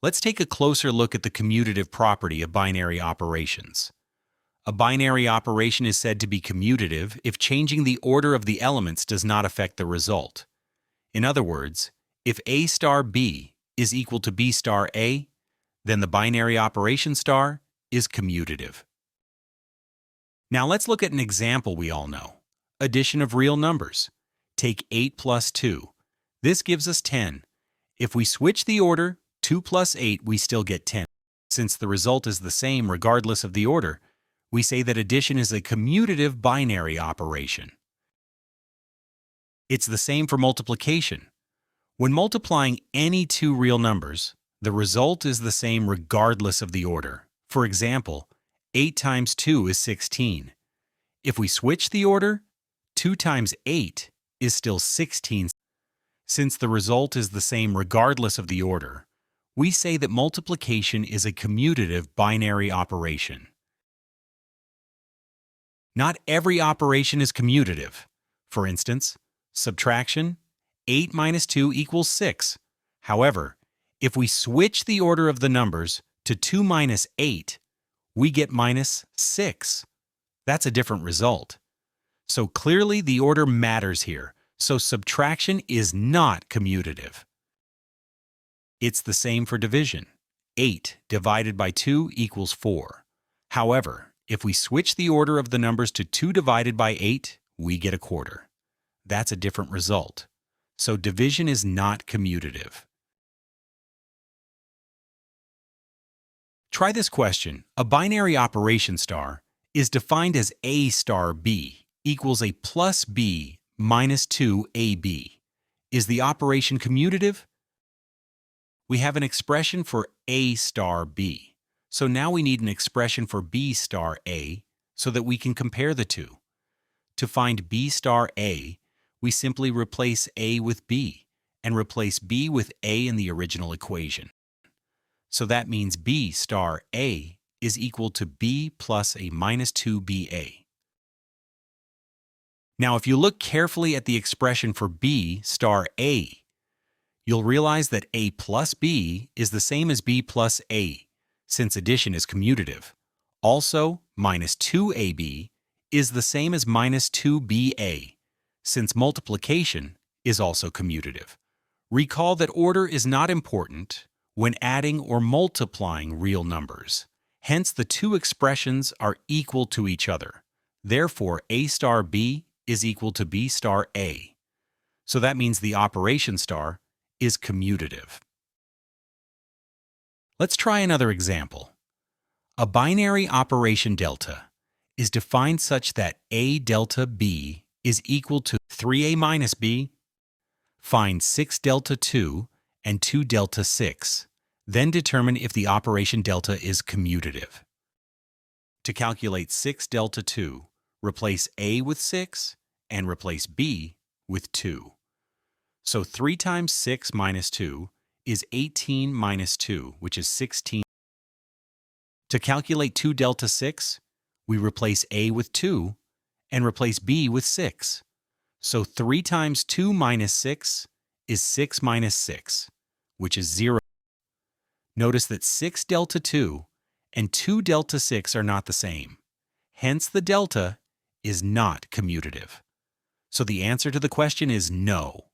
Let's take a closer look at the commutative property of binary operations. A binary operation is said to be commutative if changing the order of the elements does not affect the result. In other words, if A star B is equal to B star A, then the binary operation star is commutative. Now let's look at an example we all know. Addition of real numbers. Take 8 plus 2. This gives us 10. If we switch the order, 2 plus 8, we still get 10. Since the result is the same regardless of the order, we say that addition is a commutative binary operation. It's the same for multiplication. When multiplying any two real numbers, the result is the same regardless of the order. For example, 8 times 2 is 16. If we switch the order, 2 times 8 is still 16. Since the result is the same regardless of the order, we say that multiplication is a commutative binary operation. Not every operation is commutative. For instance, subtraction, 8 minus 2 equals 6. However, if we switch the order of the numbers to 2 minus 8, we get minus 6. That's a different result. So clearly the order matters here, so subtraction is not commutative. It's the same for division. 8 divided by 2 equals 4. However, if we switch the order of the numbers to 2 divided by 8, we get a quarter. That's a different result. So division is not commutative. Try this question. A binary operation star is defined as A star B equals a plus B minus 2AB. Is the operation commutative? We have an expression for A star B. So now we need an expression for B star A so that we can compare the two. To find B star A, we simply replace A with B and replace B with A in the original equation. So that means B star A is equal to B plus a minus 2BA. Now if you look carefully at the expression for B star A, you'll realize that A plus B is the same as B plus A, since addition is commutative. Also, minus 2AB is the same as minus 2BA, since multiplication is also commutative. Recall that order is not important when adding or multiplying real numbers. Hence, the two expressions are equal to each other. Therefore, A star B is equal to B star A. So that means the operation star is commutative. Let's try another example. A binary operation delta is defined such that A delta B is equal to 3A minus B. Find 6 delta 2 and 2 delta 6. Then determine if the operation delta is commutative. To calculate 6 delta 2, replace A with 6 and replace B with 2. So 3 times 6 minus 2 is 18 minus 2, which is 16. To calculate 2 delta 6, we replace A with 2 and replace B with 6. So 3 times 2 minus 6 is 6 minus 6, which is 0. Notice that 6 delta 2 and 2 delta 6 are not the same. Hence, the delta is not commutative. So the answer to the question is no.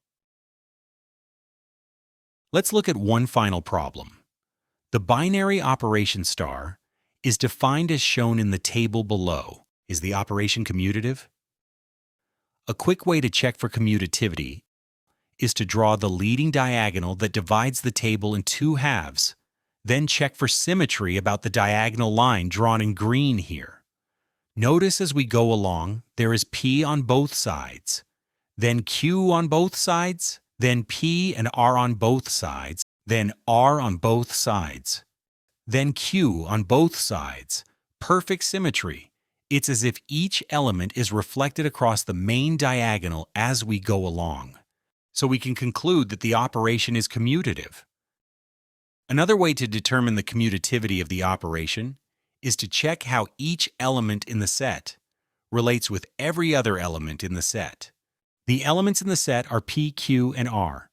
Let's look at one final problem. The binary operation star is defined as shown in the table below. Is the operation commutative? A quick way to check for commutativity is to draw the leading diagonal that divides the table in two halves. Then check for symmetry about the diagonal line drawn in green here. Notice as we go along, there is P on both sides, then Q on both sides, then P and R on both sides, then R on both sides, then Q on both sides. Perfect symmetry. It's as if each element is reflected across the main diagonal as we go along. So we can conclude that the operation is commutative. Another way to determine the commutativity of the operation is to check how each element in the set relates with every other element in the set. The elements in the set are P, Q, and R.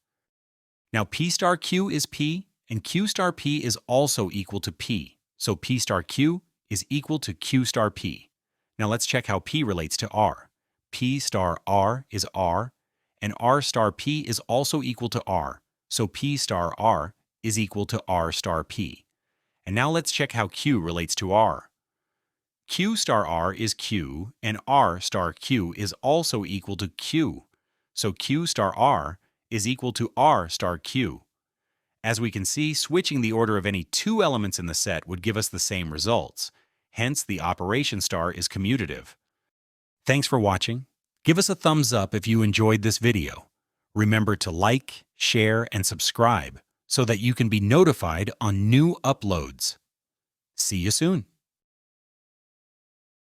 Now P star Q is P And Q star P is also equal to P, so P star Q is equal to Q star P. Now let's check how P relates to R. P star R is R, and R star P is also equal to R, so P star R is equal to R star P. And now let's check how Q relates to R. Q star R is Q, and R star Q is also equal to Q, so Q star R is equal to R star Q. As we can see, switching the order of any two elements in the set would give us the same results. Hence, the operation star is commutative. Thanks for watching. Give us a thumbs up if you enjoyed this video. Remember to like, share, and subscribe so that you can be notified on new uploads. See you soon.